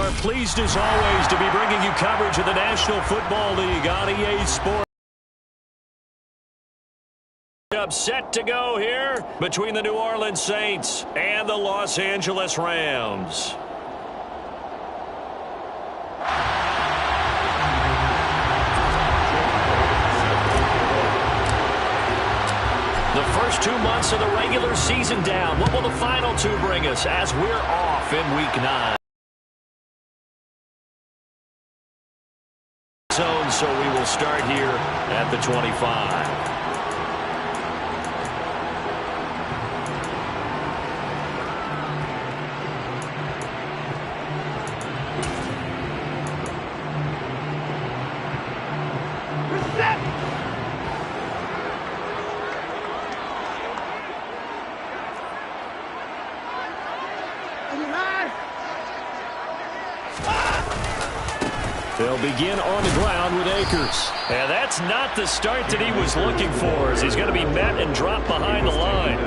are pleased as always to be bringing you coverage of the National Football League on EA Sports. Set to go here between the New Orleans Saints and the Los Angeles Rams. The first 2 months of the regular season down. What will the final two bring us as we're off in Week 9? So we will start here at the 25. They'll begin on the ground with Akers. And that's not the start that he was looking for, as he's going to be met and dropped behind the line.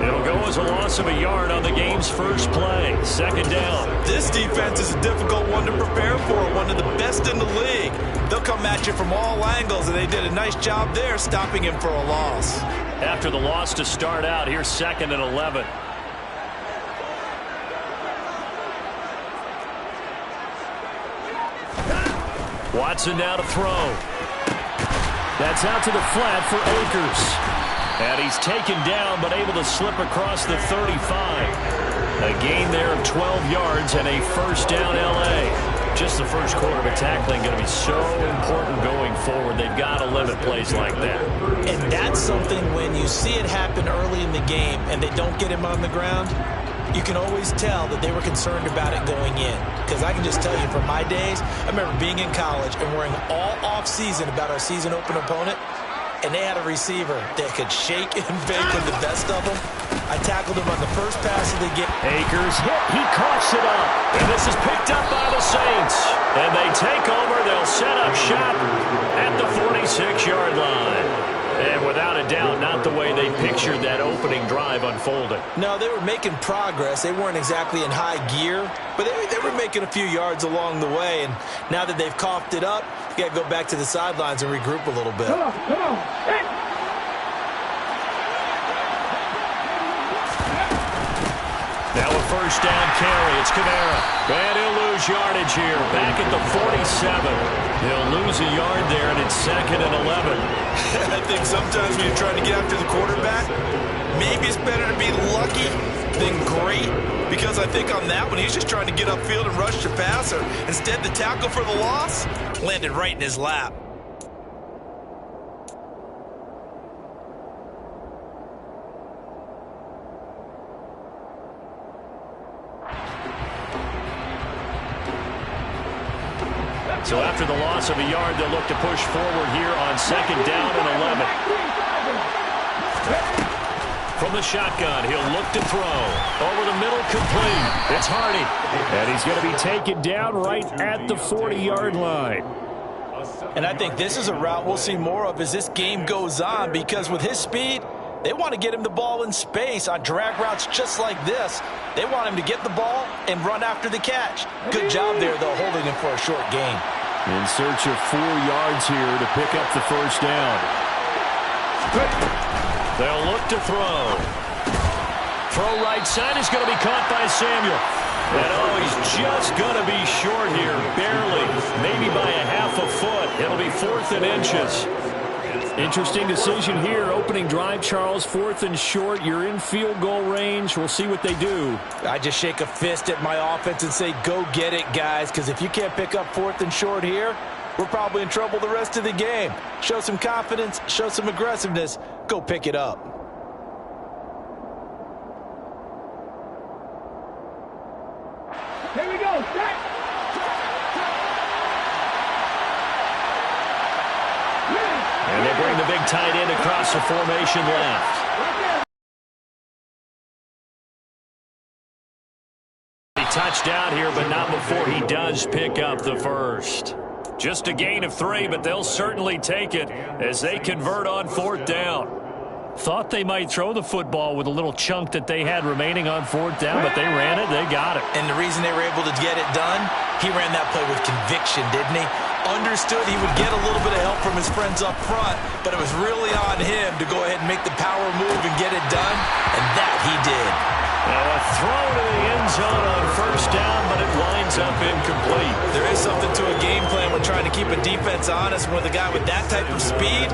It'll go as a loss of a yard on the game's first play. Second down. This defense is a difficult one to prepare for, one of the best in the league. They'll come at you from all angles, and they did a nice job there stopping him for a loss. After the loss to start out, here's 2nd and 11. Watson now to throw. That's out to the flat for Akers. And he's taken down but able to slip across the 35. A gain there of 12 yards and a first down L.A. Just the first quarter of tackling going to be so important going forward. They've got to limit plays like that. And that's something when you see it happen early in the game and they don't get him on the ground, you can always tell that they were concerned about it going in. Because I can just tell you from my days, I remember being in college and worrying all off-season about our season open opponent, and they had a receiver that could shake and bake with the best of them. I tackled him on the first pass of the game. Akers hit. He coughs it up. And this is picked up by the Saints. And they take over. They'll set up shop at the 46-yard line. And without a doubt, not the way they pictured that opening drive unfolding. No, they were making progress. They weren't exactly in high gear, but they were making a few yards along the way. And now that they've coughed it up, you got to go back to the sidelines and regroup a little bit. Come on. Hey. Now a first down carry. It's Kamara. And he'll lose yardage here. Back at the 47. He'll lose a yard there, and it's 2nd and 11. I think sometimes when you're trying to get after the quarterback, maybe it's better to be lucky than great. Because I think on that one, he's just trying to get upfield and rush the passer. Instead, the tackle for the loss landed right in his lap. So after the loss of a yard, they'll look to push forward here on 2nd down and 11. From the shotgun, he'll look to throw. Over the middle, complete. It's Hardy. And he's going to be taken down right at the 40-yard line. And I think this is a route we'll see more of as this game goes on, because with his speed, they want to get him the ball in space on drag routes just like this. They want him to get the ball and run after the catch. Good job there, though, holding him for a short gain. In search of 4 yards here to pick up the first down. They'll look to throw. Throw right side is going to be caught by Samuel. And he's just going to be short here, barely, maybe by a half a foot. It'll be 4th and inches. Interesting decision here. Opening drive, Charles, 4th and short. You're in field goal range. We'll see what they do. I just shake a fist at my offense and say, go get it, guys, because if you can't pick up 4th and short here, we're probably in trouble the rest of the game. Show some confidence, show some aggressiveness, go pick it up. Here we go. Set. And they bring the big tight end across the formation left. He touched out here, but not before he does pick up the first. Just a gain of 3, but they'll certainly take it as they convert on 4th down. Thought they might throw the football with a little chunk that they had remaining on 4th down, but they ran it. They got it. And the reason they were able to get it done, he ran that play with conviction, didn't he? Understood he would get a little bit of help from his friends up front, but it was really on him to go ahead and make the power move and get it done, and that he did. Now a throw to the end zone on 1st down, but it winds up incomplete. There is something to a game plan when trying to keep a defense honest. With a guy with that type of speed,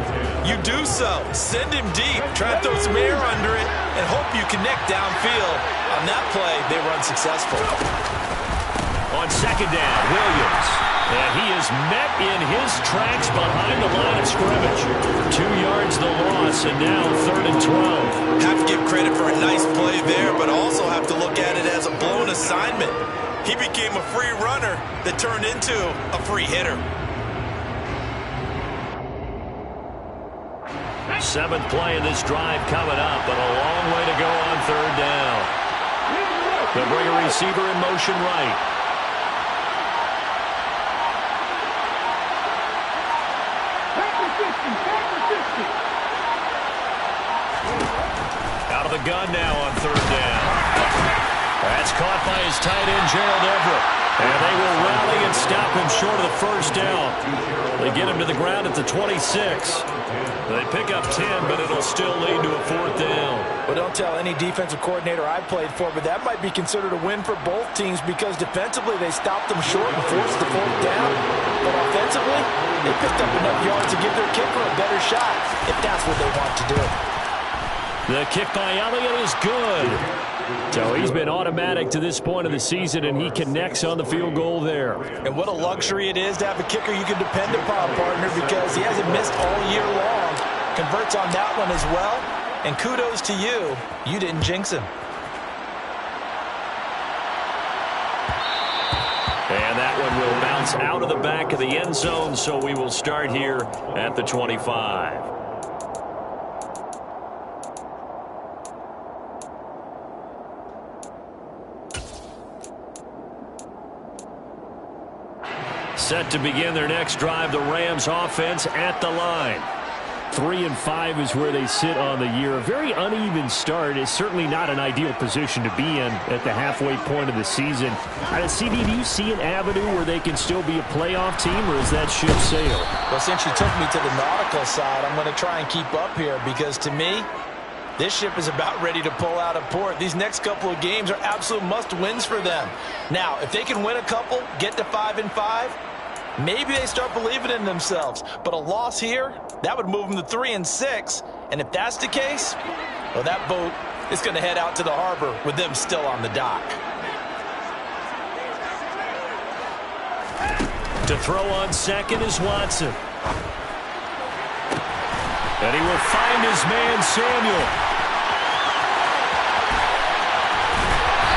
you do so. Send him deep, try to throw some air under it, and hope you connect downfield. On that play, they were unsuccessful. On 2nd down, Williams. And he is met in his tracks behind the line of scrimmage. 2 yards the loss, and now 3rd and 12. Have to give credit for a nice play there, but also have to look at it as a blown assignment. He became a free runner that turned into a free hitter. 7th play in this drive coming up, but a long way to go on 3rd down. They'll bring a receiver in motion right. Out of the gun now on 3rd down. That's caught by his tight end, Gerald Everett. And they will rally and stop him short of the 1st down. They get him to the ground at the 26. They pick up 10, but it'll still lead to a 4th down. Well, don't tell any defensive coordinator I played for, but that might be considered a win for both teams because defensively they stopped them short and forced the 4th down. But offensively, they picked up enough yards to give their kicker a better shot if that's what they want to do. The kick by Elliott is good. So he's been automatic to this point of the season, and he connects on the field goal there. And what a luxury it is to have a kicker you can depend upon, partner, because he hasn't missed all year long. Converts on that one as well. And kudos to you. You didn't jinx him. And that one will bounce out of the back of the end zone, so we will start here at the 25. Set to begin their next drive, the Rams offense at the line. 3-5 is where they sit on the year. A very uneven start is certainly not an ideal position to be in at the halfway point of the season. CD, do you see an avenue where they can still be a playoff team, or is that ship sailed? Well, since you took me to the nautical side, I'm going to try and keep up here because to me, this ship is about ready to pull out of port. These next couple of games are absolute must-wins for them. Now, if they can win a couple, get to 5-5, maybe they start believing in themselves. But a loss here, that would move them to 3-6. And if that's the case, well, that boat is going to head out to the harbor with them still on the dock. To throw on 2nd is Watson. And he will find his man, Samuel.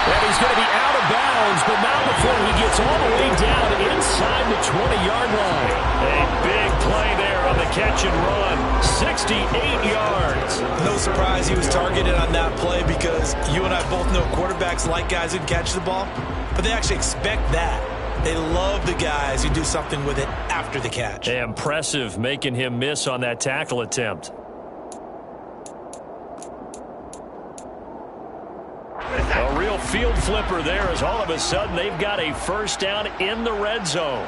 And he's going to be out of bounds, but not before he gets all the way down inside the 20-yard line. A big play there on the catch and run. 68 yards. No surprise he was targeted on that play because you and I both know quarterbacks like guys who catch the ball, but they actually expect that. They love the guys who do something with it after the catch. Impressive making him miss on that tackle attempt. A real field flipper there as all of a sudden they've got a 1st down in the red zone.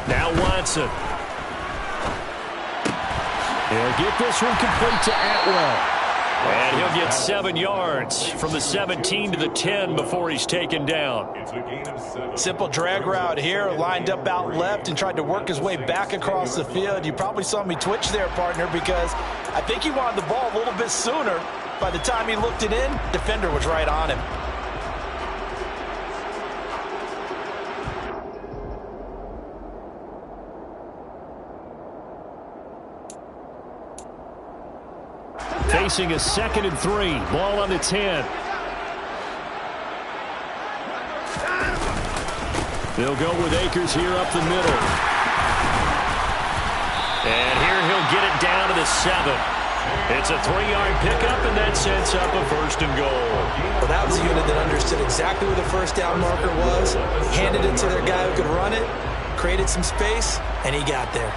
Now Watson. He'll get this one complete to Atwell. And he'll get 7 yards from the 17 to the 10 before he's taken down. Simple drag route here, lined up out left and tried to work his way back across the field. You probably saw me twitch there, partner, because I think he wanted the ball a little bit sooner. By the time he looked it in, defender was right on him. Facing a 2nd and 3. Ball on the 10. They'll go with Akers here up the middle. And here he'll get it down to the 7. It's a 3-yard pickup, and that sets up a 1st and goal. Well, that was a unit that understood exactly where the 1st down marker was, handed it to their guy who could run it, created some space, and he got there.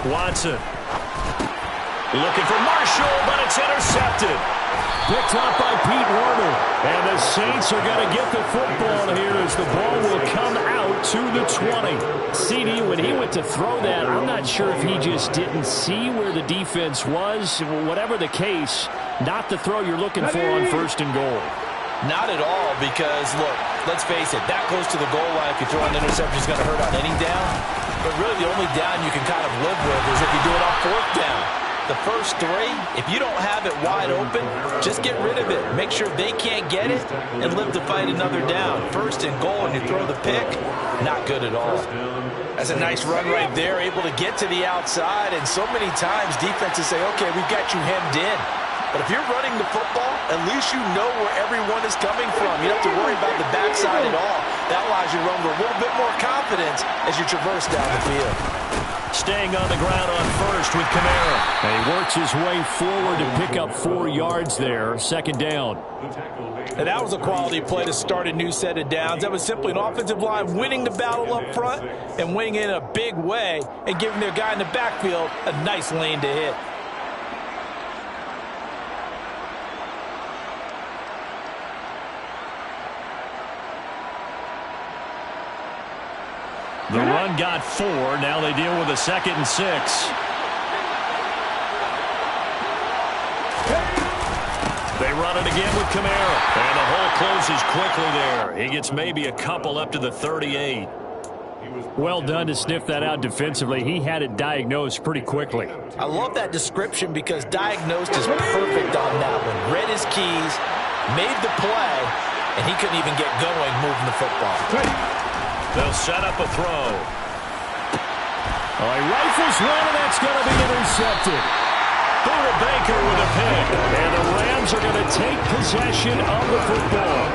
Watson. Looking for Marshall, but it's intercepted. Picked up by Pete Werner. And the Saints are going to get the football here as the ball will come out to the 20. CD, when he went to throw that, I'm not sure if he just didn't see where the defense was. Whatever the case, not the throw you're looking for on 1st and goal. Not at all, because, look, let's face it, that close to the goal line, if you throw an interception, is going to hurt on any down. But really, the only down you can kind of live with is if you do it on 4th down. The first 3, if you don't have it wide open, just get rid of it. Make sure they can't get it and live to fight another down. 1st and goal, and you throw the pick, not good at all. That's a nice run right there, able to get to the outside, and so many times defenses say, okay, we've got you hemmed in. But if you're running the football, at least you know where everyone is coming from. You don't have to worry about the backside at all. That allows you to run with a little bit more confidence as you traverse down the field. Staying on the ground on 1st with Kamara. And he works his way forward to pick up 4 yards there. 2nd down. And that was a quality play to start a new set of downs. That was simply an offensive line winning the battle up front and winning in a big way and giving their guy in the backfield a nice lane to hit. The run got 4. Now they deal with a 2nd and 6. They run it again with Kamara. And the hole closes quickly there. He gets maybe a couple up to the 38. Well done to sniff that out defensively. He had it diagnosed pretty quickly. I love that description because diagnosed is perfect on that one. Read his keys, made the play, and he couldn't even get going moving the football. They'll set up a throw. He rifles one, and that's going to be intercepted. Buda Baker with a pick. And the Rams are going to take possession of the football.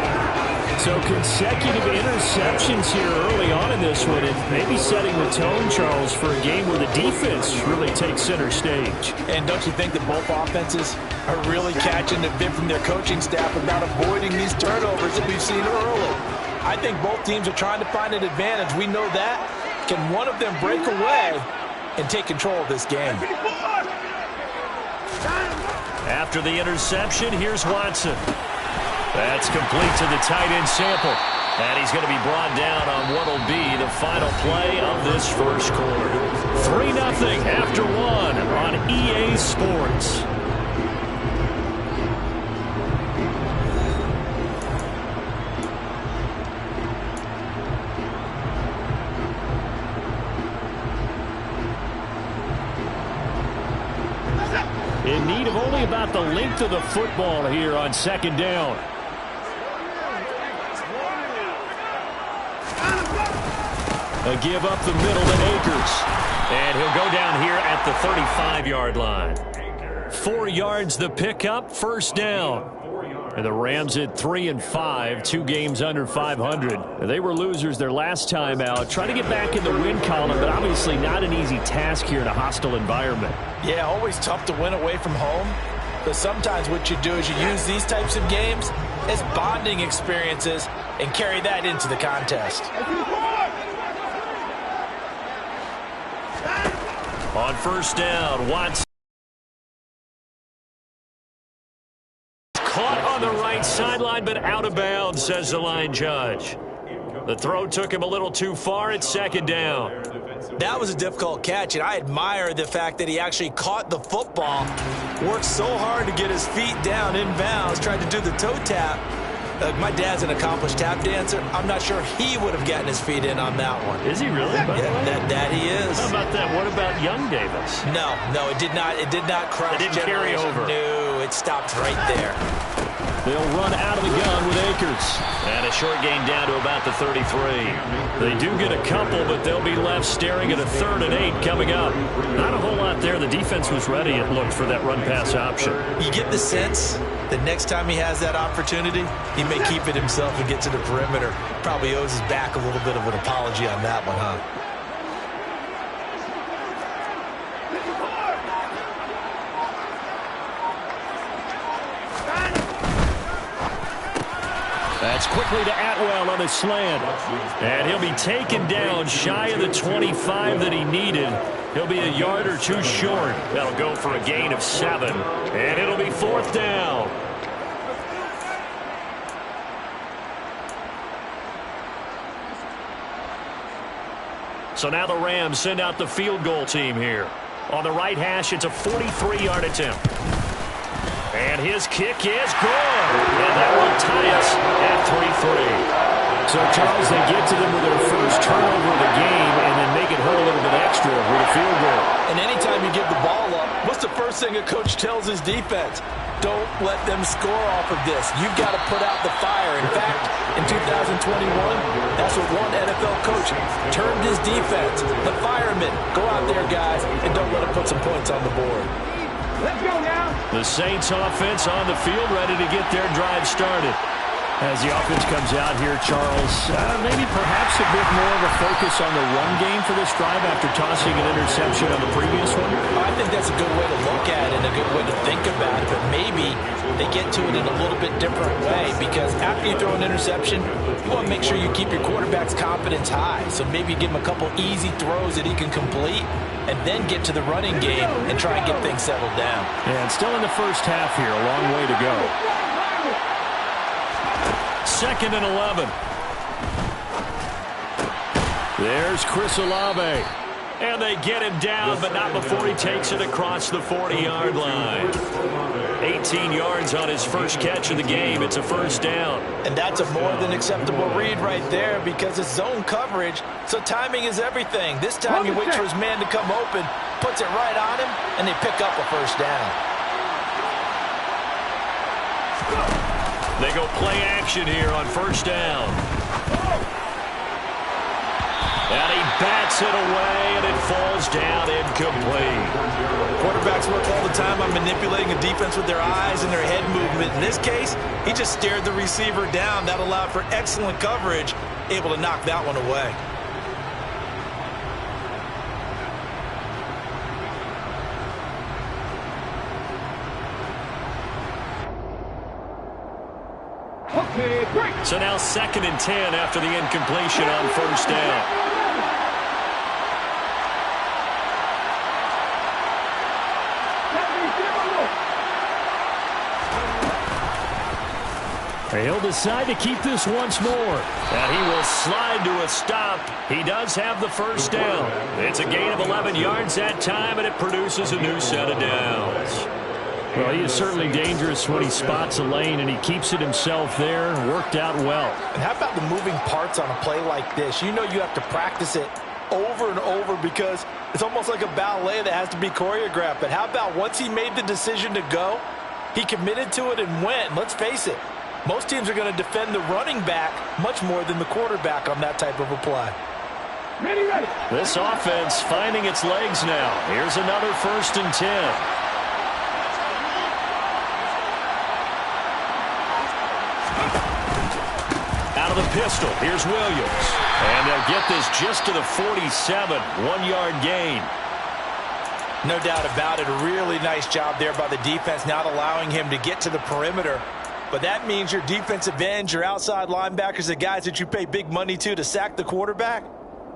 So consecutive interceptions here early on in this one, and maybe setting the tone, Charles, for a game where the defense really takes center stage. And don't you think that both offenses are really catching the bit from their coaching staff about avoiding these turnovers that we've seen early? I think both teams are trying to find an advantage. We know that. Can one of them break away and take control of this game? After the interception, here's Watson. That's complete to the tight end Sample. And he's going to be brought down on what will be the final play of this first quarter. 3-0 after 1 on EA Sports. In need of only about the length of the football here on 2nd down. A give up the middle to Akers. And he'll go down here at the 35-yard line. 4 yards the pickup, 1st down. And the Rams at 3-5, 2 games under 500. They were losers their last time out. Trying to get back in the win column, but obviously not an easy task here in a hostile environment. Yeah, always tough to win away from home. But sometimes what you do is you use these types of games as bonding experiences and carry that into the contest. On 1st down, Watson. Caught on the right sideline, but out of bounds, says the line judge. The throw took him a little too far at 2nd down. That was a difficult catch, and I admire the fact that he actually caught the football, worked so hard to get his feet down inbounds, tried to do the toe tap. My dad's an accomplished tap dancer. I'm not sure he would have gotten his feet in on that one. Is he really? Yeah, that he is. How about that? What about young Davis? No, it did not. It did not cross. It didn't carry over. No, it stopped right there. They'll run out of the gun with Akers. And a short gain down to about the 33. They do get a couple, but they'll be left staring at a 3rd and 8 coming up. Not a whole lot there. The defense was ready, it looked, for that run-pass option. You get the sense that next time he has that opportunity, he may keep it himself and get to the perimeter. Probably owes his back a little bit of an apology on that one, huh? That's quickly to Atwell on the slant. And he'll be taken down shy of the 25 that he needed. He'll be a yard or two short. That'll go for a gain of 7. And it'll be 4th down. So now the Rams send out the field goal team here. On the right hash, it's a 43-yard attempt. And his kick is good. And that will tie us at 3-3. So, Charles, they get to them with their first turnover of the game and then make it hurt a little bit extra with a field goal. And anytime you give the ball up, what's the first thing a coach tells his defense? Don't let them score off of this. You've got to put out the fire. In fact, in 2021, that's what one NFL coach termed his defense. The firemen. Go out there, guys, and don't let them put some points on the board. Let's go now. The Saints offense on the field, ready to get their drive started. As the offense comes out here, Charles, maybe perhaps a bit more of a focus on the run game for this drive after tossing an interception on the previous one? I think that's a good way to look at it and a good way to think about it, but maybe they get to it in a little bit different way because after you throw an interception, you want to make sure you keep your quarterback's confidence high. So maybe give him a couple easy throws that he can complete and then get to the running game and try and get things settled down. And still in the first half here, a long way to go. 2nd and 11. There's Chris Olave. And they get him down, but not before he takes it across the 40-yard line. 18 yards on his first catch of the game. It's a first down. And that's a more than acceptable read right there because it's zone coverage, so timing is everything. This time he waits for his man to come open, puts it right on him, and they pick up a first down. They go play action here on first down. And he bats it away, and it falls down incomplete. Quarterbacks work all the time on manipulating a defense with their eyes and their head movement. In this case, he just stared the receiver down. That allowed for excellent coverage, able to knock that one away. So now 2nd and 10 after the incompletion on first down. He'll decide to keep this once more. And he will slide to a stop. He does have the first down. It's a gain of 11 yards that time, and it produces a new set of downs. Well, he is certainly dangerous when he spots a lane, and he keeps it himself there. Worked out well. And how about the moving parts on a play like this? You know you have to practice it over and over because it's almost like a ballet that has to be choreographed. But how about once he made the decision to go, he committed to it and went. Let's face it, most teams are going to defend the running back much more than the quarterback on that type of a play. Ready. This offense finding its legs now. Here's another 1st and 10. The pistol. Here's Williams. And they'll get this just to the 47. 1-yard gain. No doubt about it. A really nice job there by the defense, not allowing him to get to the perimeter. But that means your defensive ends, your outside linebackers, the guys that you pay big money to sack the quarterback,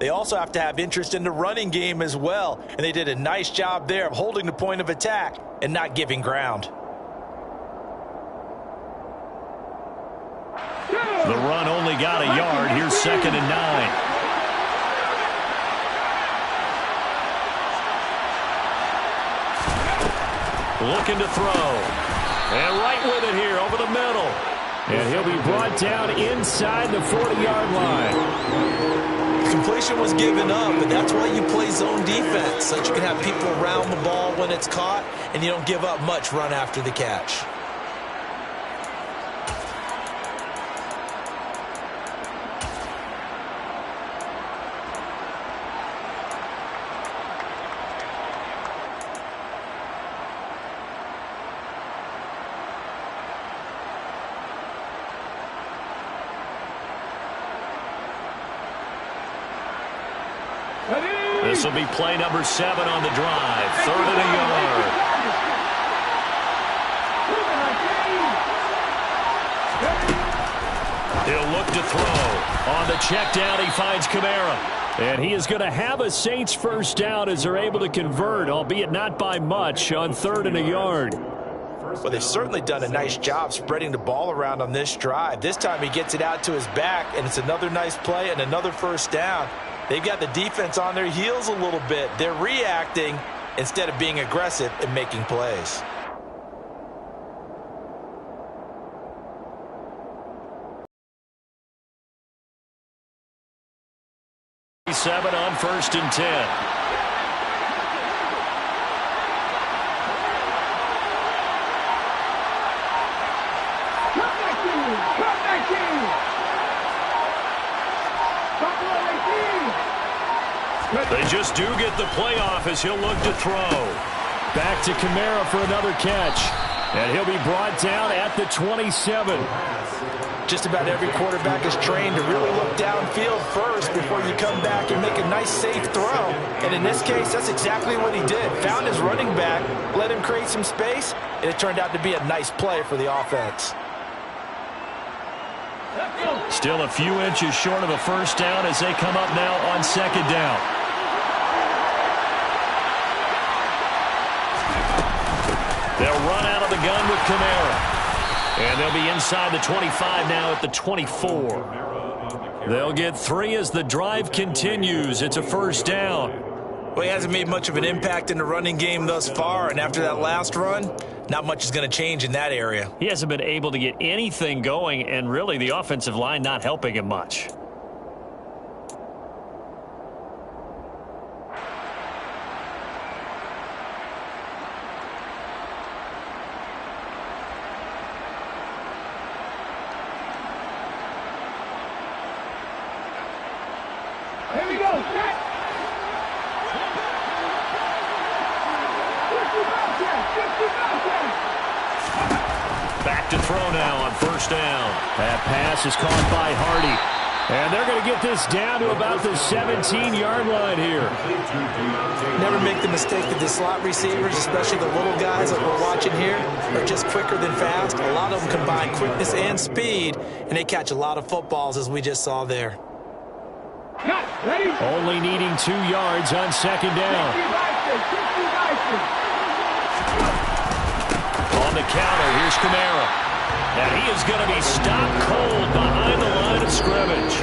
they also have to have interest in the running game as well. And they did a nice job there of holding the point of attack and not giving ground. The run only got a yard. Here's 2nd and 9. Looking to throw. And right with it here over the middle. And he'll be brought down inside the 40-yard line. Completion was given up, but that's why you play zone defense, so that you can have people around the ball when it's caught, and you don't give up much run after the catch. This will be play number 7 on the drive. 3rd and a yard. He'll look to throw. On the check down, he finds Kamara. And he is going to have a Saints first down as they're able to convert, albeit not by much, on 3rd and a yard. Well, they've certainly done a nice job spreading the ball around on this drive. This time he gets it out to his back, and it's another nice play and another first down. They've got the defense on their heels a little bit. They're reacting instead of being aggressive and making plays. Seven on 1st and 10. They just do get the playoff as he'll look to throw. Back to Kamara for another catch. And he'll be brought down at the 27. Just about every quarterback is trained to really look downfield first before you come back and make a nice, safe throw. And in this case, that's exactly what he did. Found his running back, let him create some space, and it turned out to be a nice play for the offense. Still a few inches short of a first down as they come up now on 2nd down. They'll run out of the gun with Kamara. And they'll be inside the 25 now at the 24. They'll get 3 as the drive continues. It's a first down. Well, he hasn't made much of an impact in the running game thus far, and after that last run, not much is going to change in that area. He hasn't been able to get anything going, and really the offensive line not helping him much. Here we go, set. Back to throw now on 1st down. That pass is caught by Hardy. And they're going to get this down to about the 17-yard line here. Never make the mistake that the slot receivers, especially the little guys that we're watching here, are just quicker than fast. A lot of them combine quickness and speed, and they catch a lot of footballs, as we just saw there. Only needing 2 yards on 2nd down. On the counter, here's Kamara. And he is going to be stopped cold behind the line of scrimmage.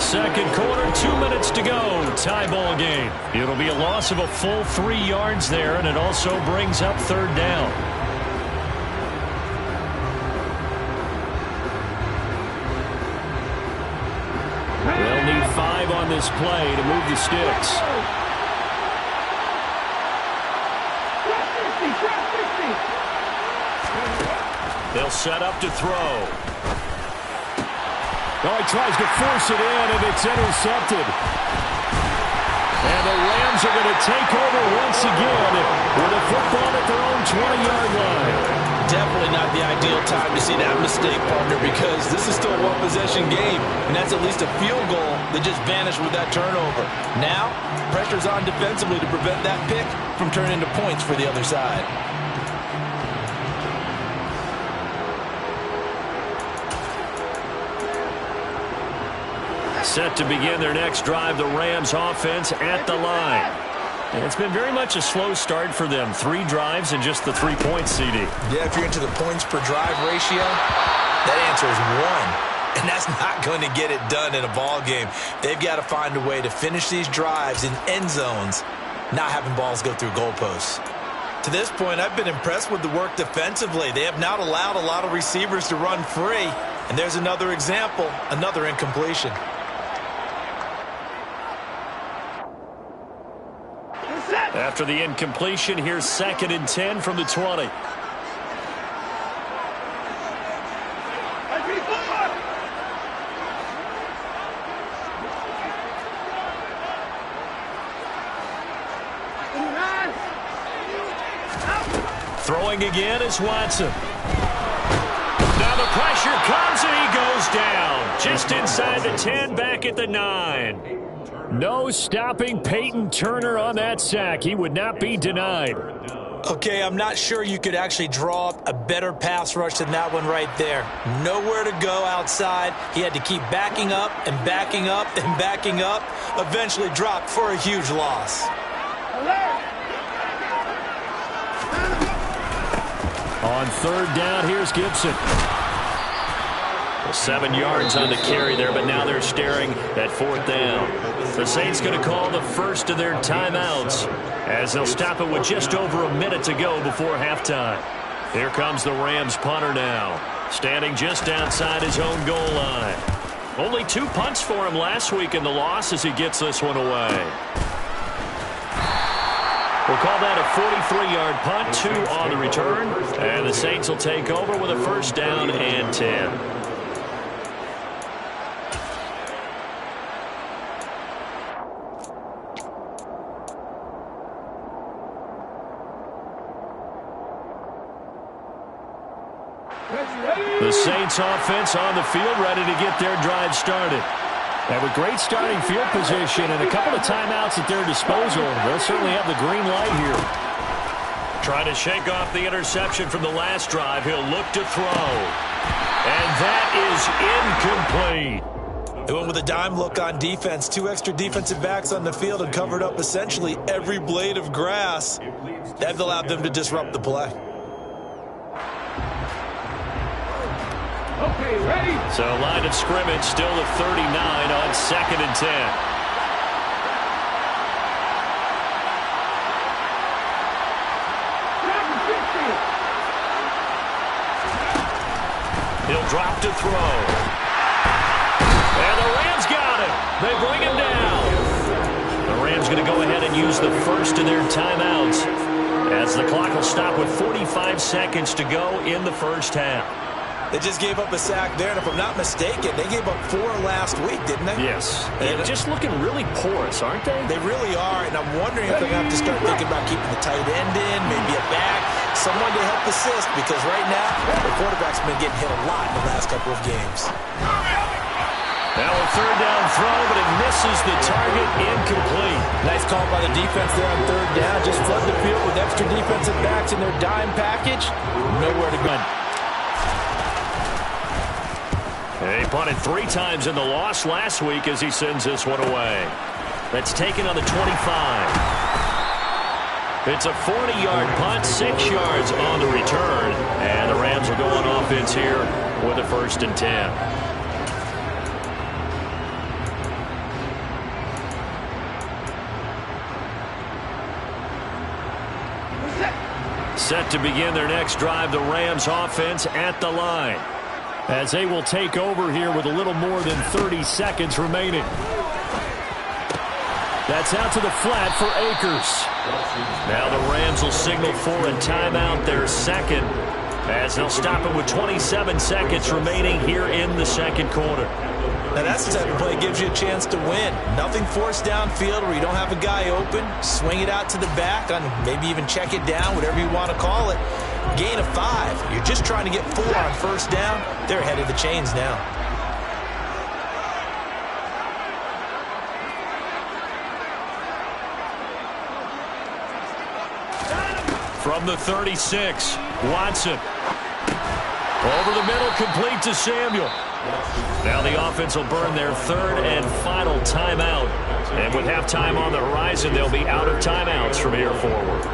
2nd quarter, 2 minutes to go. Tie ball game. It'll be a loss of a full 3 yards there, and it also brings up 3rd down. They'll need 5 on this play to move the sticks. They'll set up to throw. Oh, he tries to force it in, and it's intercepted. And the Rams are going to take over once again with a football at their own 20-yard line. Definitely not the ideal time to see that mistake, partner, because this is still a one-possession game, and that's at least a field goal that just vanished with that turnover. Now, pressure's on defensively to prevent that pick from turning into points for the other side. Set to begin their next drive, the Rams offense at the line. And it's been very much a slow start for them. 3 drives and just the 3 points, CD. Yeah, if you're into the points per drive ratio, that answer is 1. And that's not going to get it done in a ball game. They've got to find a way to finish these drives in end zones, not having balls go through goalposts. To this point, I've been impressed with the work defensively. They have not allowed a lot of receivers to run free. And there's another example, another incompletion. After the incompletion, here's 2nd and 10 from the 20. Throwing again is Watson. Now the pressure comes and he goes down. Just inside the 10, back at the 9. No stopping Peyton Turner on that sack. He would not be denied. Okay, I'm not sure you could actually draw up a better pass rush than that one right there. Nowhere to go outside. He had to keep backing up and backing up and backing up. Eventually dropped for a huge loss. On third down, here's Gibson. 7 yards on the carry there, but now they're staring at fourth down. The Saints going to call the first of their timeouts as they'll stop it with just over a minute to go before halftime. Here comes the Rams punter now, standing just outside his own goal line. Only 2 punts for him last week in the loss as he gets this one away. We'll call that a 43-yard punt, 2 on the return, and the Saints will take over with a first down and 10. The Saints offense on the field, ready to get their drive started. And with great starting field position and a couple of timeouts at their disposal, they'll certainly have the green light here. Trying to shake off the interception from the last drive. He'll look to throw. And that is incomplete. They went with a dime look on defense. 2 extra defensive backs on the field and covered up essentially every blade of grass. That allowed them to disrupt the play. Okay, ready? So line of scrimmage still at 39 on 2nd and 10. He'll drop to throw. And the Rams got him. They bring him down. The Rams going to go ahead and use the first of their timeouts as the clock will stop with 45 seconds to go in the first half. They just gave up a sack there, and if I'm not mistaken, they gave up 4 last week, didn't they? Yes. And just looking really porous, aren't they? They really are, and I'm wondering if they're going to have to start thinking about keeping the tight end in, maybe a back, someone to help assist, because right now, the quarterback's been getting hit a lot in the last couple of games. Now a third down throw, but it misses the target, incomplete. Nice call by the defense there on third down. Just flood the field with extra defensive backs in their dime package. Nowhere to go. He punted 3 times in the loss last week as he sends this one away. That's taken on the 25. It's a 40-yard punt, 6 yards on the return. And the Rams will go on offense here with a 1st and 10. Set to begin their next drive, the Rams offense at the line, as they will take over here with a little more than 30 seconds remaining. That's out to the flat for Akers. Now the Rams will signal for a timeout, their second, as they'll stop it with 27 seconds remaining here in the second quarter. Now that's the type of play that gives you a chance to win. Nothing forced downfield where you don't have a guy open. Swing it out to the back, on maybe even check it down, whatever you want to call it. Gain of 5. You're just trying to get 4 on first down. They're ahead of the chains now. From the 36, Watson. Over the middle, complete to Samuel. Now the offense will burn their 3rd and final timeout. And with halftime on the horizon, they'll be out of timeouts from here forward.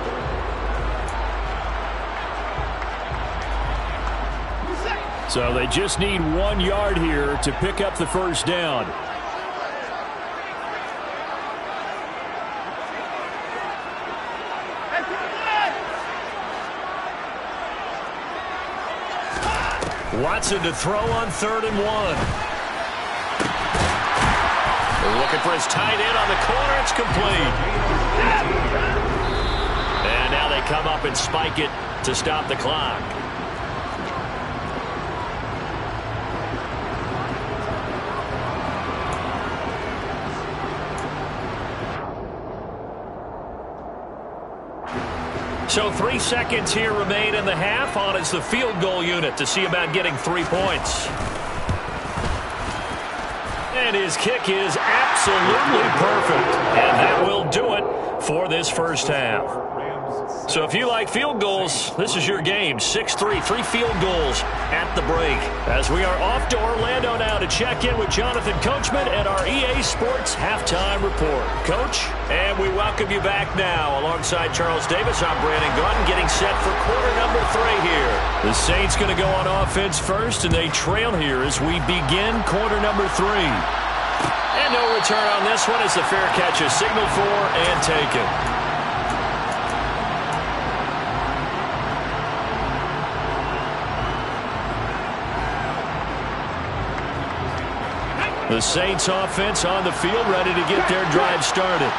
So they just need 1 yard here to pick up the first down. Watson to throw on 3rd and 1. They're looking for his tight end on the corner. It's complete. And now they come up and spike it to stop the clock. So 3 seconds here remain in the half. On is the field goal unit to see about getting 3 points. And his kick is absolutely perfect. And that will do it for this first half. So if you like field goals, this is your game. 6-3, 3 field goals at the break. As we are off to Orlando now to check in with Jonathan Coachman at our EA Sports Halftime Report. Coach, and we welcome you back now. Alongside Charles Davis, I'm Brandon Gaudin, getting set for quarter number 3 here. The Saints going to go on offense first, and they trail here as we begin quarter number 3. And no return on this one as the fair catch is signaled for and taken. The Saints offense on the field, ready to get their drive started.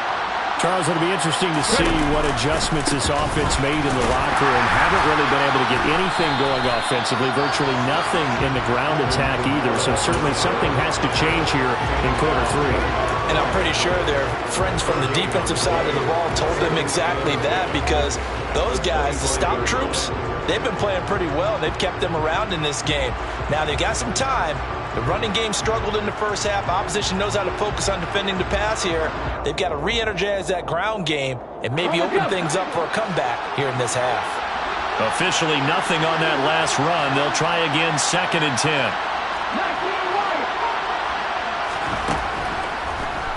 Charles, it'll be interesting to see what adjustments this offense made in the locker room. Haven't really been able to get anything going offensively, virtually nothing in the ground attack either. So certainly something has to change here in quarter 3. And I'm pretty sure their friends from the defensive side of the ball told them exactly that, because those guys, the stop troops, they've been playing pretty well. They've kept them around in this game. Now they've got some time. The running game struggled in the first half. Opposition knows how to focus on defending the pass here. They've got to re-energize that ground game and maybe open things up for a comeback here in this half. Officially nothing on that last run. They'll try again, 2nd and 10.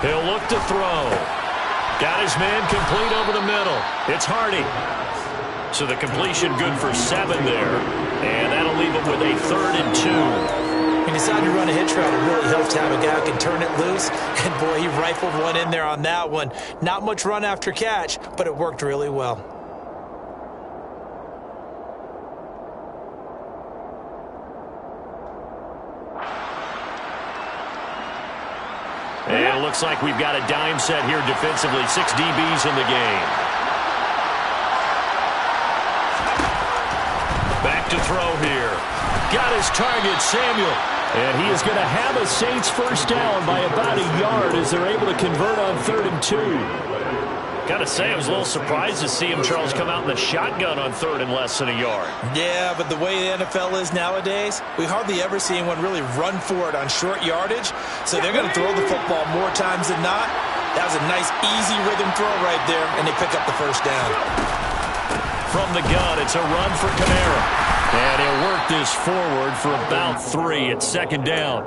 He'll look to throw. Got his man complete over the middle. It's Hardy. So the completion good for 7 there. And that'll leave him with a 3rd and 2. He decided to run a hitch route. It really helps to have a guy who can turn it loose. And, boy, he rifled one in there on that one. Not much run after catch, but it worked really well. And it looks like we've got a dime set here defensively. 6 DBs in the game. Back to throw here. Got his target, Samuel. And he is going to have a Saints first down by about a yard as they're able to convert on 3rd and 2. Got to say, I was a little surprised to see him, Charles, come out in the shotgun on 3rd and less than a yard. Yeah, but the way the NFL is nowadays, we hardly ever see anyone really run for it on short yardage. So they're going to throw the football more times than not. That was a nice, easy rhythm throw right there, and they pick up the first down. From the gun, it's a run for Kamara. And he'll work this forward for about 3 at 2nd down.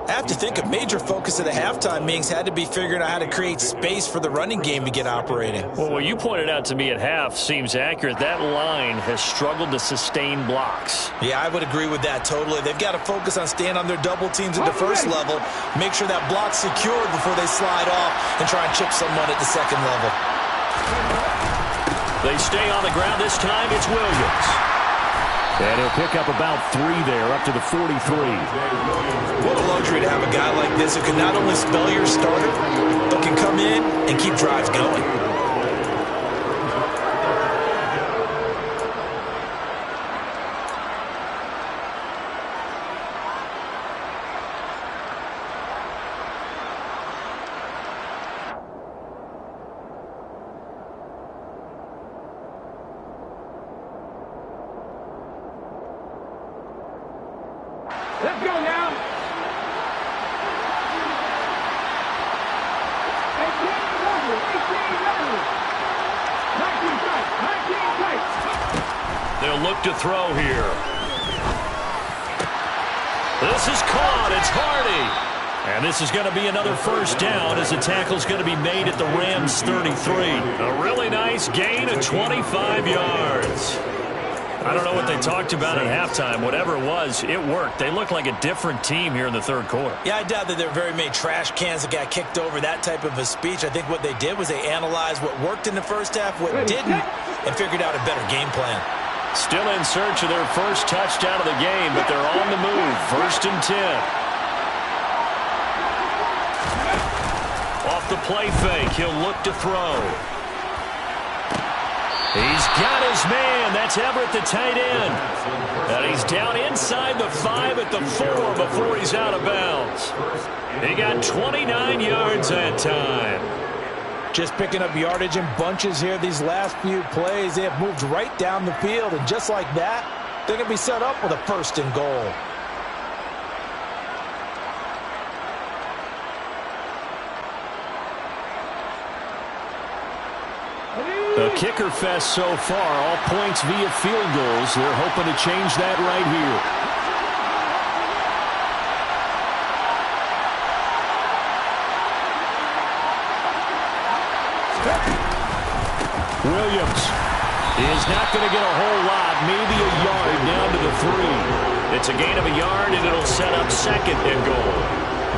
I have to think a major focus of the halftime meetings had to be figuring out how to create space for the running game to get operating. Well, what you pointed out to me at half seems accurate. That line has struggled to sustain blocks. Yeah, I would agree with that totally. They've got to focus on staying on their double teams at the first level, make sure that block's secured before they slide off and try and chip someone at the 2nd level. They stay on the ground this time. It's Williams. And he'll pick up about 3 there, up to the 43. What a luxury to have a guy like this who can not only spell your starter, but can come in and keep drives going. Let's go now. 18 They'll look to throw here. This is caught. It's Hardy. And this is going to be another first down as the tackle's going to be made at the Rams 33. A really nice gain of 25 yards. I don't know what they talked about at halftime. Whatever it was, it worked. They look like a different team here in the 3rd quarter. Yeah, I doubt that there are very many trash cans that got kicked over, that type of a speech. I think what they did was they analyzed what worked in the first half, what didn't, and figured out a better game plan. Still in search of their first touchdown of the game, but they're on the move. 1st and 10. Off the play fake, he'll look to throw. He's got his man. That's Everett, the tight end. And he's down inside the 5 at the 4 before he's out of bounds. He got 29 yards that time. Just picking up yardage in bunches here these last few plays. They have moved right down the field, and just like that, they're going to be set up with a 1st and goal. A kicker fest so far, all points via field goals. They're hoping to change that right here. Williams is not going to get a whole lot, maybe a yard down to the 3. It's a gain of a yard, and it'll set up 2nd and goal.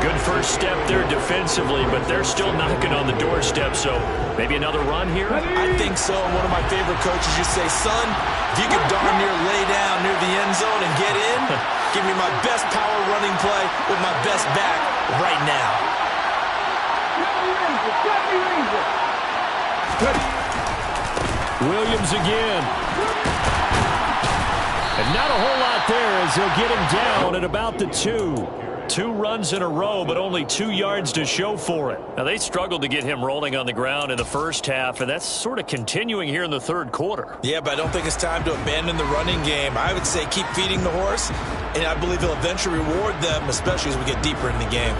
Good first step there defensively, but they're still knocking on the doorstep, so maybe another run here? I think so. One of my favorite coaches used to say, son, if you could darn near lay down near the end zone and get in, give me my best power running play with my best back right now. Williams again. And not a whole lot there as they'll get him down at about the 2. 2 runs in a row, but only 2 yards to show for it. Now, they struggled to get him rolling on the ground in the first half, and that's sort of continuing here in the third quarter. Yeah, but I don't think it's time to abandon the running game. I would say keep feeding the horse, and I believe he'll eventually reward them, especially as we get deeper in the game.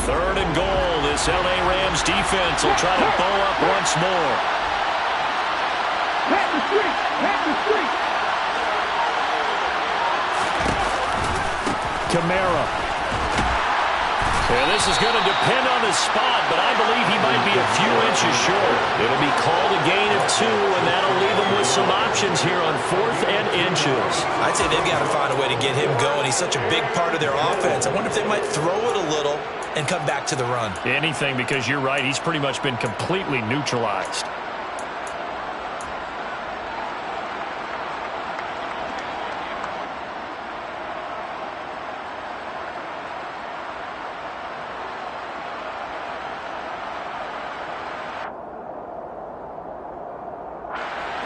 3rd and goal. This L.A. Rams defense will try to bow up once more. Pat the street! Pat the street! Kamara. Yeah, this is going to depend on the spot, but I believe he might be a few inches short. It'll be called a gain of 2, and that'll leave him with some options here on 4th and inches. I'd say they've got to find a way to get him going. He's such a big part of their offense. I wonder if they might throw it a little and come back to the run. Anything, because you're right. He's pretty much been completely neutralized.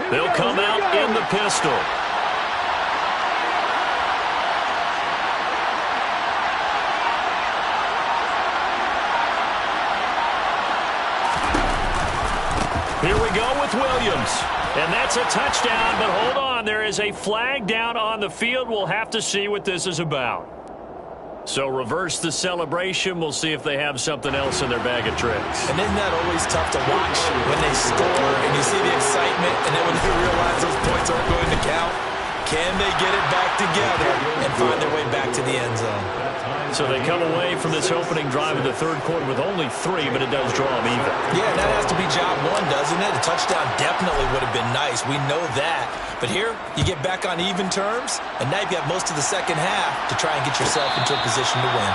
They'll come out in the pistol. Here we go with Williams. And that's a touchdown, but hold on. There is a flag down on the field. We'll have to see what this is about. So reverse the celebration. We'll see if they have something else in their bag of tricks. And isn't that always tough to watch when they score and you see the excitement, and then when they realize those points aren't going to count? Can they get it back together and find their way back to the end zone? So they come away from this opening drive of the third quarter with only 3, but it does draw them even. Yeah, that has to be job 1, doesn't it? A touchdown definitely would have been nice. We know that. But here, you get back on even terms, and now you've got most of the second half to try and get yourself into a position to win.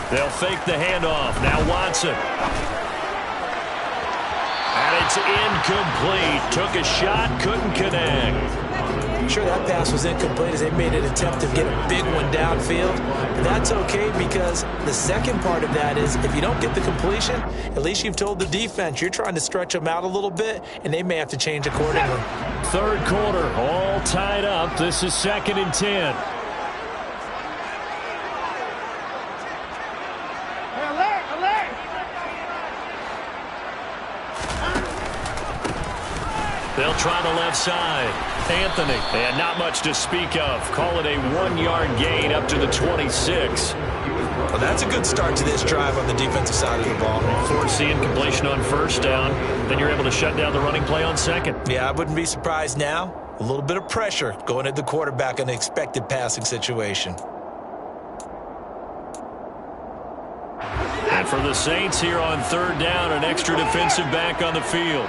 They'll fake the handoff. Now Watson. And it's incomplete. Took a shot, couldn't connect. Sure, that pass was incomplete as they made an attempt to get a big one downfield. But that's okay, because the second part of that is if you don't get the completion, at least you've told the defense you're trying to stretch them out a little bit, and they may have to change accordingly. Third quarter, all tied up. This is 2nd and 10. They'll try the left side. Anthony, and not much to speak of. Call it a 1-yard gain up to the 26. Well, that's a good start to this drive on the defensive side of the ball. Force the incompletion on first down. Then you're able to shut down the running play on second. Yeah, I wouldn't be surprised now. A little bit of pressure going at the quarterback in an expected passing situation. And for the Saints here on third down, an extra defensive back on the field.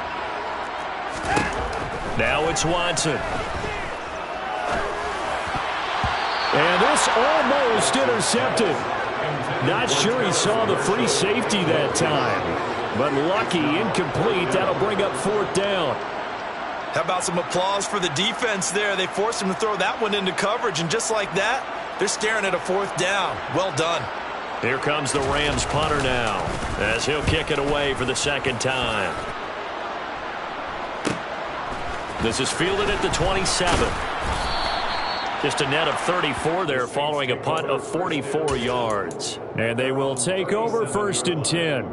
Now it's Watson. And this almost intercepted. Not sure he saw the free safety that time. But lucky, incomplete. That'll bring up 4th down. How about some applause for the defense there? They forced him to throw that one into coverage, and just like that, they're staring at a 4th down. Well done. Here comes the Rams punter now, as he'll kick it away for the second time. This is fielded at the 27. Just a net of 34 there following a punt of 44 yards. And they will take over 1st and 10.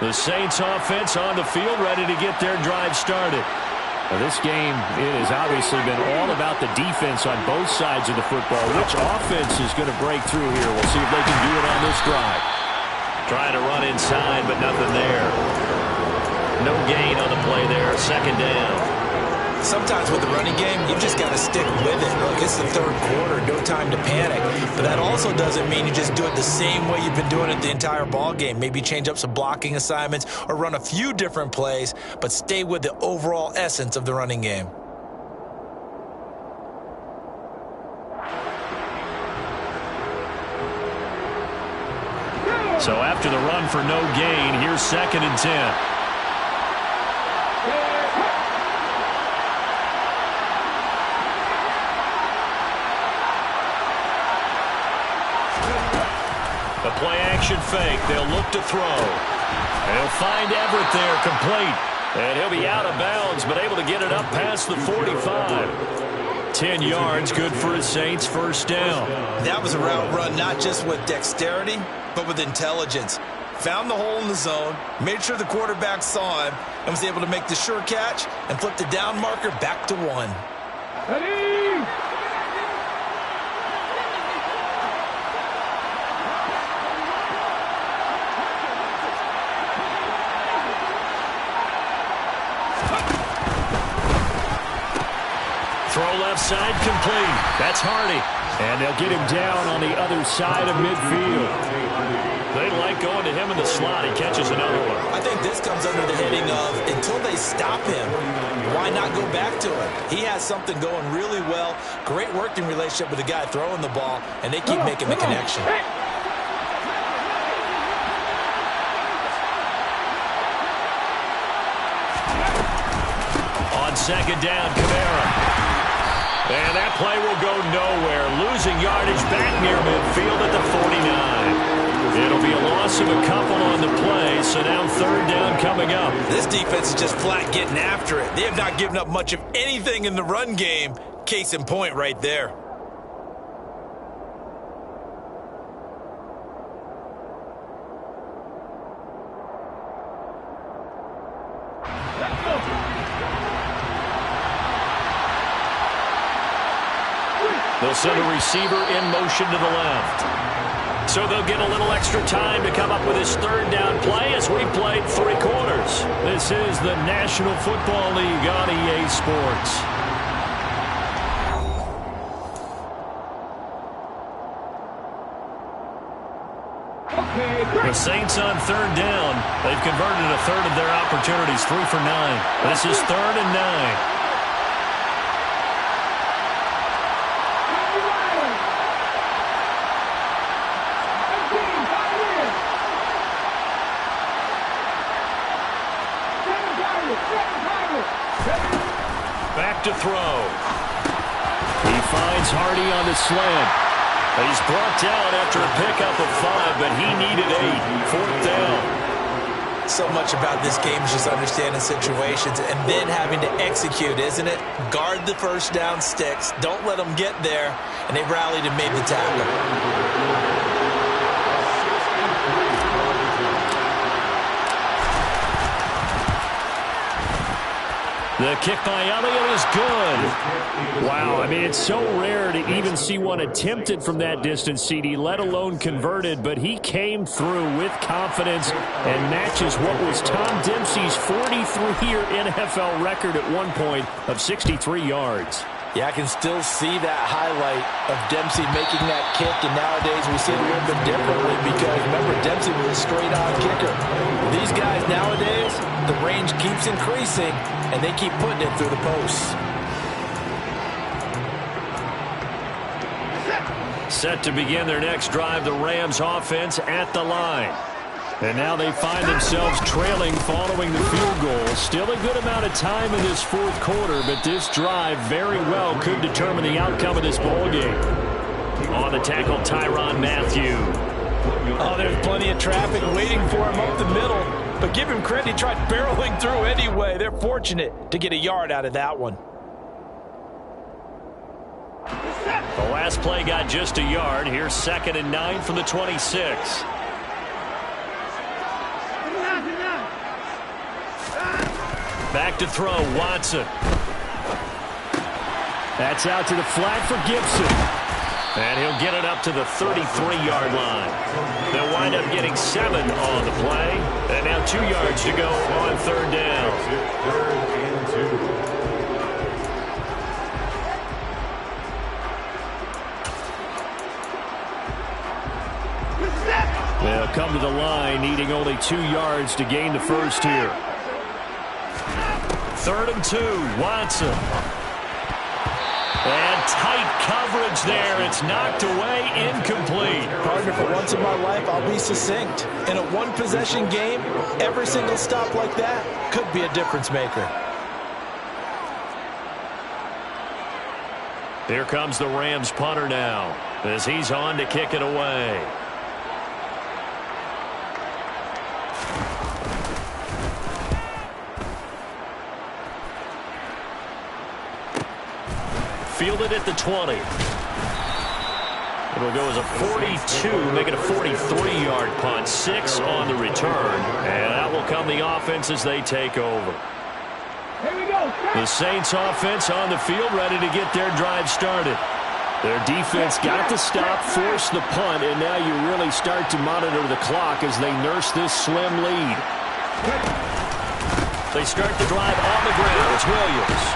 The Saints offense on the field, ready to get their drive started. Now this game, it has obviously been all about the defense on both sides of the football. Which offense is going to break through here? We'll see if they can do it on this drive. Trying to run inside, but nothing there. No gain on the play there. 2nd down. Sometimes with the running game, you just got to stick with it. Look, it's the 3rd quarter, no time to panic. But that also doesn't mean you just do it the same way you've been doing it the entire ball game. Maybe change up some blocking assignments or run a few different plays, but stay with the overall essence of the running game. So after the run for no gain, here's 2nd and 10. The play-action fake. They'll look to throw. They'll find Everett there, complete. And he'll be out of bounds, but able to get it up past the 45. 10 yards, good for a Saints 1st down. That was a route run not just with dexterity, but with intelligence. Found the hole in the zone, made sure the quarterback saw him, and was able to make the sure catch and flip the down marker back to 1. Ready? Throw left side, complete. That's Hardy. And they'll get him down on the other side of midfield. They like going to him in the slot. He catches another one. I think this comes under the heading of until they stop him, why not go back to him? He has something going really well. Great working relationship with the guy throwing the ball, and they keep making the connection. On 2nd down, Kamara. And that play will go nowhere. Losing yardage back near midfield at the 49. It'll be a loss of a couple on the play, so now 3rd down coming up. This defense is just flat getting after it. They have not given up much of anything in the run game. Case in point right there. They'll send a receiver in motion to the left. So they'll get a little extra time to come up with his 3rd down play as we played 3 quarters. This is the National Football League on EA Sports. The Saints on 3rd down. They've converted a 1/3 of their opportunities, 3 for 9. This is 3rd and 9. Back to throw. He finds Hardy on the slant. He's brought down after a pickup of 5, but he needed 8. 4th down. So much about this game is just understanding situations and then having to execute, isn't it? Guard the 1st down sticks. Don't let them get there. And they rallied and made the tackle. The kick by Elliott is good. Wow, I mean, it's so rare to even see one attempted from that distance, CD, let alone converted, but he came through with confidence and matches what was Tom Dempsey's 43-year NFL record at one point of 63 yards. Yeah, I can still see that highlight of Dempsey making that kick, and nowadays we see it a little bit differently because, remember, Dempsey was a straight-on kicker. These guys nowadays, the range keeps increasing, and they keep putting it through the posts. Set to begin their next drive, the Rams offense at the line. And now they find themselves trailing following the field goal. Still a good amount of time in this 4th quarter, but this drive very well could determine the outcome of this ball game. On the tackle, Tyrann Mathieu. Oh, there's plenty of traffic waiting for him up the middle. But give him credit, he tried barreling through anyway. They're fortunate to get a yard out of that one. The last play got just a yard. Here's 2nd and 9 from the 26. Back to throw, Watson. That's out to the flat for Gibson. And he'll get it up to the 33-yard line. They'll wind up getting 7 on the play. And now 2 yards to go on 3rd down. 3rd and 2. They'll come to the line, needing only 2 yards to gain the first here. 3rd and 2, Watson. And tight coverage there. It's knocked away, incomplete. Partner, for once in my life, I'll be succinct. In a one-possession game, every single stop like that could be a difference maker. Here comes the Rams punter now, as he's on to kick it away. Fielded at the 20. It'll go as a 42, make it a 43-yard punt. 6 on the return. And out will come the offense as they take over. Here we go. The Saints offense on the field, ready to get their drive started. Their defense got the stop, forced the punt, and now you really start to monitor the clock as they nurse this slim lead. They start the drive on the ground. It's Williams.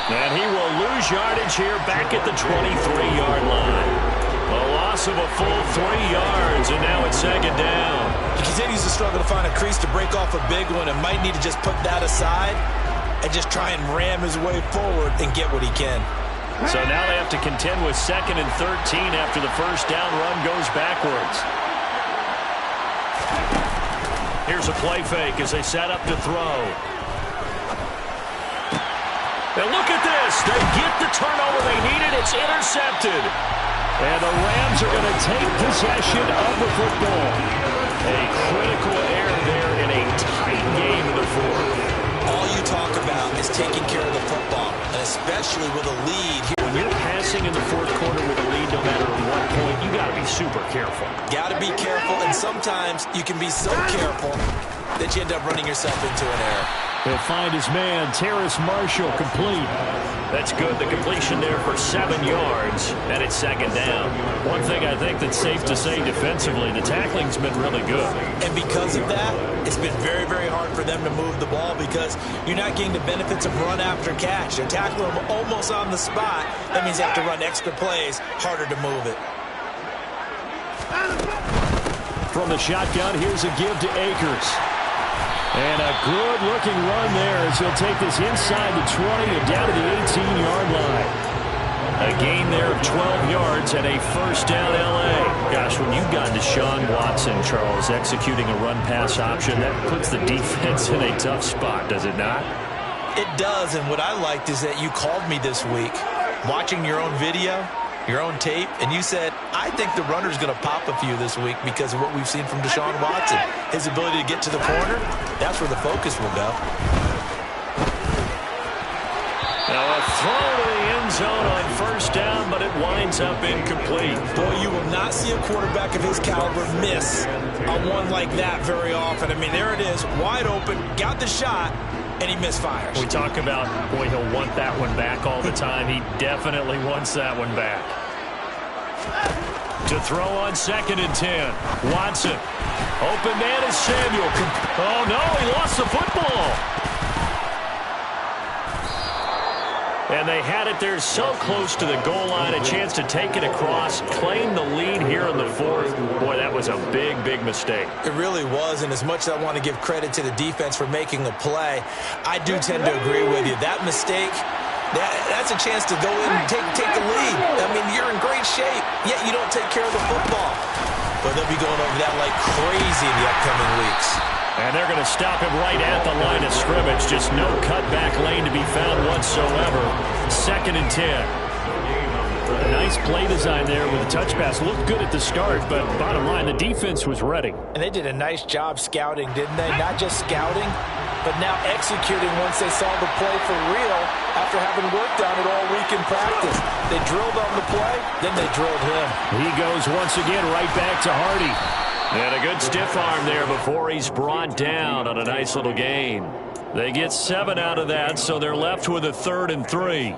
And he will lose yardage here back at the 23-yard line. A loss of a full 3 yards, and now it's 2nd down. He continues to struggle to find a crease to break off a big one and might need to just put that aside and just try and ram his way forward and get what he can. So now they have to contend with 2nd and 13 after the first down run goes backwards. Here's a play fake as they set up to throw. And look at this. They get the turnover they needed. It's intercepted. And the Rams are going to take possession of the football. A critical error there in a tight game in the 4th. All you talk about is taking care of the football, and especially with a lead. When you're passing in the 4th quarter with a lead, no matter at what point, you got to be super careful. Got to be careful, and sometimes you can be so careful that you end up running yourself into an error. He'll find his man, Terrace Marshall, complete. That's good. The completion there for 7 yards, and it's 2nd down. One thing I think that's safe to say defensively, the tackling's been really good. And because of that, it's been very, very hard for them to move the ball because you're not getting the benefits of run after catch. They're tackling them almost on the spot. That means they have to run extra plays, harder to move it. From the shotgun, here's a give to Akers. And a good-looking run there as he'll take this inside the 20 and down to the 18-yard line. A gain there of 12 yards and a first down L.A. Gosh, when you've got Deshaun Watson, Charles, executing a run-pass option, that puts the defense in a tough spot, does it not? It does, and what I liked is that you called me this week, watching your own video, your own tape, and you said, I think the runner's going to pop a few this week because of what we've seen from Deshaun Watson. His ability to get to the corner, that's where the focus will go. Now a throw to the end zone on first down, but it winds up incomplete. Boy, you will not see a quarterback of his caliber miss on one like that very often. I mean, there it is, wide open, got the shot, and he misfires. We talk about, boy, he'll want that one back all the time. He definitely wants that one back. To throw on 2nd and 10. Watson. Open man is Samuel. Oh, no, he lost the football. And they had it there so close to the goal line, a chance to take it across, claim the lead here in the 4th. Boy, that was a big, big mistake. It really was, and as much as I want to give credit to the defense for making the play, I do tend to agree with you. That mistake, that's a chance to go in and take the lead. I mean, you're in great shape, yet you don't take care of the football. But they'll be going over that like crazy in the upcoming weeks. And they're going to stop him right at the line of scrimmage. Just no cutback lane to be found whatsoever. 2nd and 10. A nice play design there with a touch pass. Looked good at the start, but bottom line, the defense was ready. And they did a nice job scouting, didn't they? Not just scouting, but now executing once they saw the play for real after having worked on it all week in practice. They drilled on the play, then they drilled him. He goes once again right back to Hardy. And a good stiff arm there before he's brought down on a nice little gain. They get 7 out of that, so they're left with a 3rd and 3.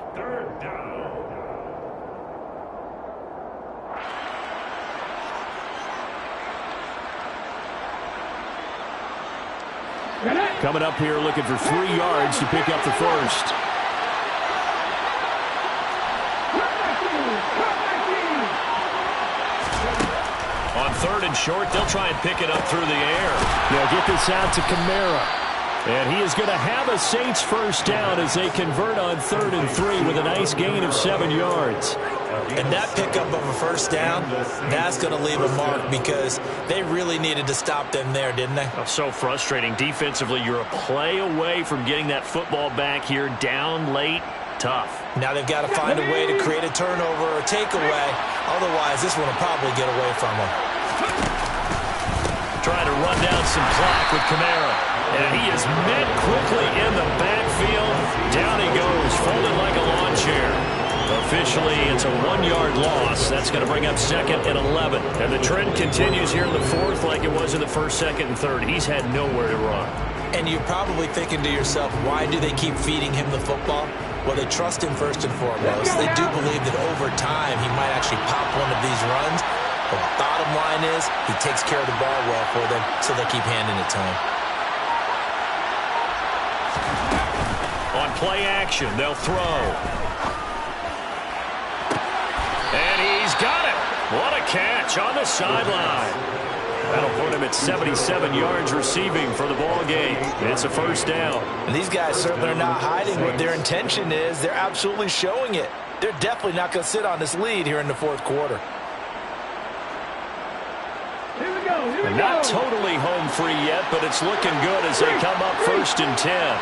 Coming up here looking for 3 yards to pick up the first. On 3rd and short, they'll try and pick it up through the air. They'll get this out to Kamara. And he is going to have a Saints first down as they convert on 3rd and 3 with a nice gain of 7 yards. And that pickup of a first down, that's going to leave a mark because they really needed to stop them there, didn't they? Oh, so frustrating. Defensively, you're a play away from getting that football back here down late. Tough. Now they've got to find a way to create a turnover or a takeaway. Otherwise, this one will probably get away from them. Trying to run down some clock with Kamara. And he is met quickly in the backfield. Down he goes, folded like a lawn chair. Officially, it's a 1-yard loss. That's going to bring up 2nd and 11. And the trend continues here in the 4th like it was in the 1st, 2nd, and 3rd. He's had nowhere to run. And you're probably thinking to yourself, why do they keep feeding him the football? Well, they trust him first and foremost. They do believe that over time he might actually pop one of these runs. But the bottom line is he takes care of the ball well for them, so they keep handing it to him. On play action, they'll throw. And he's got it. What a catch on the sideline. That'll put him at 77 yards receiving for the ball game. It's a first down. And these guys certainly are not hiding what their intention is. They're absolutely showing it. They're definitely not going to sit on this lead here in the 4th quarter. And not totally home free yet, but it's looking good as they come up 1st and 10.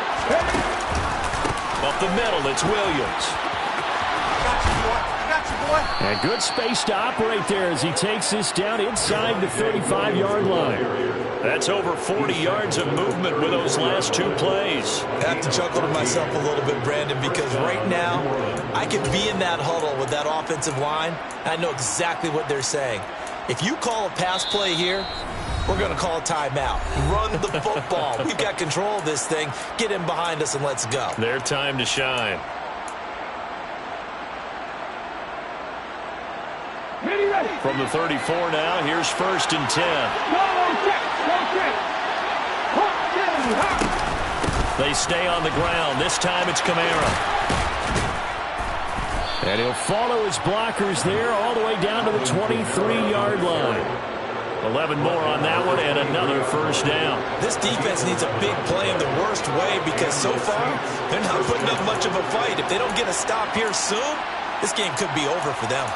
Up the middle, it's Williams. And good space to operate there as he takes this down inside the 35-yard line. That's over 40 yards of movement with those last 2 plays. I have to chuckle to myself a little bit, Brandon, because right now I could be in that huddle with that offensive line, and I know exactly what they're saying. If you call a pass play here, we're going to call a timeout. Run the football. We've got control of this thing. Get in behind us and let's go. Their time to shine. From the 34 now, here's 1st and 10. They stay on the ground. This time it's Kamara. And he'll follow his blockers there all the way down to the 23-yard line. 11 more on that one and another first down. This defense needs a big play in the worst way because so far they're not putting up much of a fight. If they don't get a stop here soon, this game could be over for them.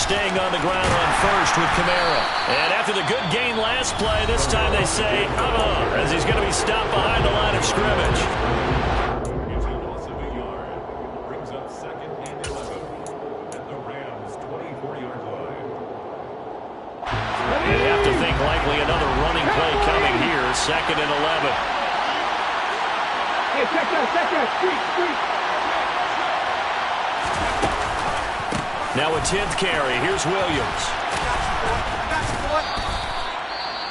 Staying on the ground on 1st with Kamara. And after the good gain last play, this time they say, as he's going to be stopped behind the line of scrimmage. Brings up 2nd and 11 at the Rams' 24-yard line. You have to think likely another running play coming here. 2nd and 11. Hey, check that, street. Now a 10th carry. Here's Williams.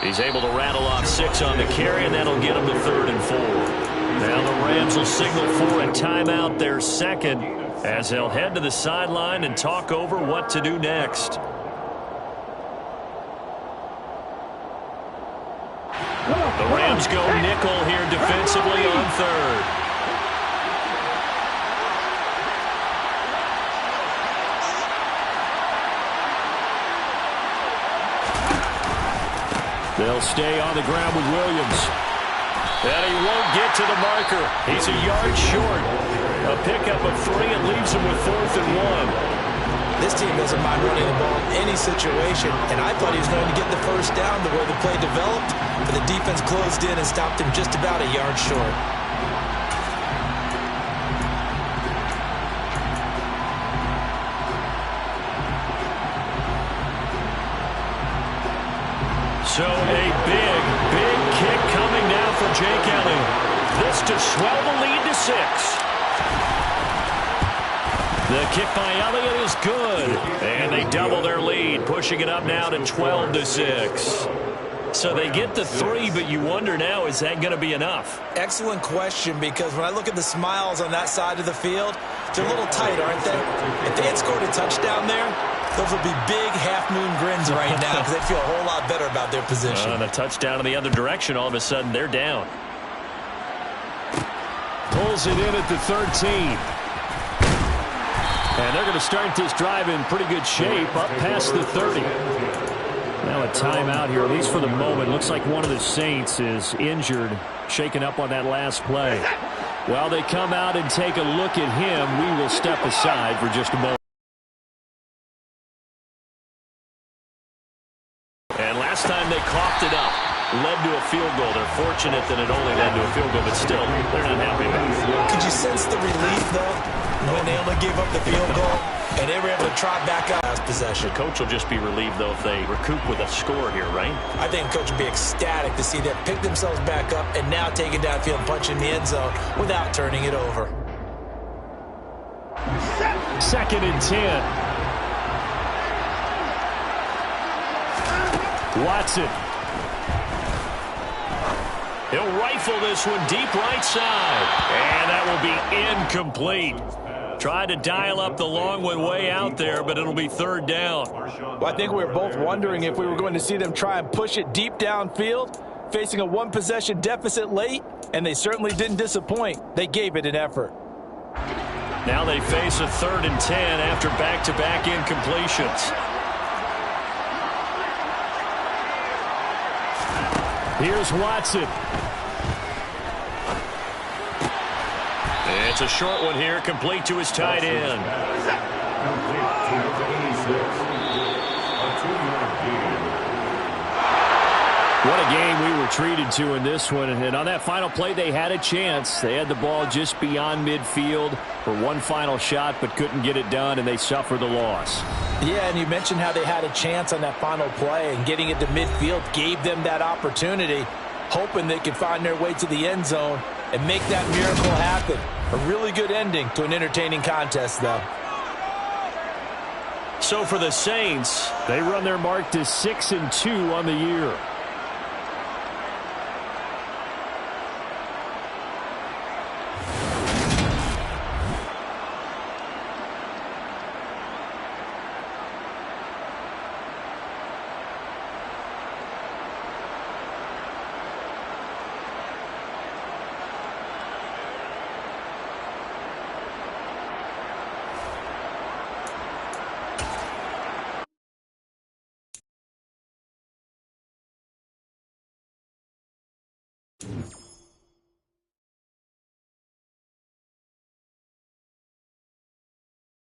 He's able to rattle off 6 on the carry, and that'll get him to 3rd and 4. Now the Rams will signal for a timeout, their 2nd, as they'll head to the sideline and talk over what to do next. The Rams go nickel here defensively on 3rd. They'll stay on the ground with Williams. And he won't get to the marker. He's a yard short. A pickup of 3 and leaves them with 4th and 1. This team doesn't mind running the ball in any situation, and I thought he was going to get the first down the way the play developed, but the defense closed in and stopped him just about a yard short. So a big, big kick coming now for Jake Elliott. This to swell the lead to 6. The kick by Elliott is good. And they double their lead, pushing it up now to 12 to 6. So they get the 3, but you wonder now, is that going to be enough? Excellent question, because when I look at the smiles on that side of the field, they're a little tight, aren't they? If they had scored a touchdown there, those would be big half-moon grins right now because they feel a whole lot better about their position. And a touchdown in the other direction, all of a sudden they're down. Pulls it in at the 13. And they're going to start this drive in pretty good shape up past the 30. Now a timeout here, at least for the moment. Looks like one of the Saints is injured, shaken up on that last play. While they come out and take a look at him, we will step aside for just a moment. And last time they coughed it up, led to a field goal. They're fortunate that it only led to a field goal, but still, they're not happy about it. Could you sense the relief, though, when they only gave up the field goal and they were able to trot back up last possession? The coach will just be relieved, though, if they recoup with a score here, right? I think the coach would be ecstatic to see them pick themselves back up and now take it downfield and punch in the end zone without turning it over. 2nd and 10. Watson. He'll rifle this one deep right side. And that will be incomplete. Tried to dial up the long one way out there, but it'll be 3rd down. Well, I think we were both wondering if we were going to see them try and push it deep downfield, facing a one-possession deficit late, and they certainly didn't disappoint. They gave it an effort. Now they face a 3rd and 10 after back-to-back incompletions. Here's Watson. It's a short one here, complete to his tight end. What a game we were treated to in this one. And on that final play, they had a chance. They had the ball just beyond midfield for one final shot, but couldn't get it done, and they suffered the loss. Yeah, and you mentioned how they had a chance on that final play, and getting it to midfield gave them that opportunity, hoping they could find their way to the end zone and make that miracle happen. A really good ending to an entertaining contest, though. So for the Saints, they run their mark to 6-2 on the year.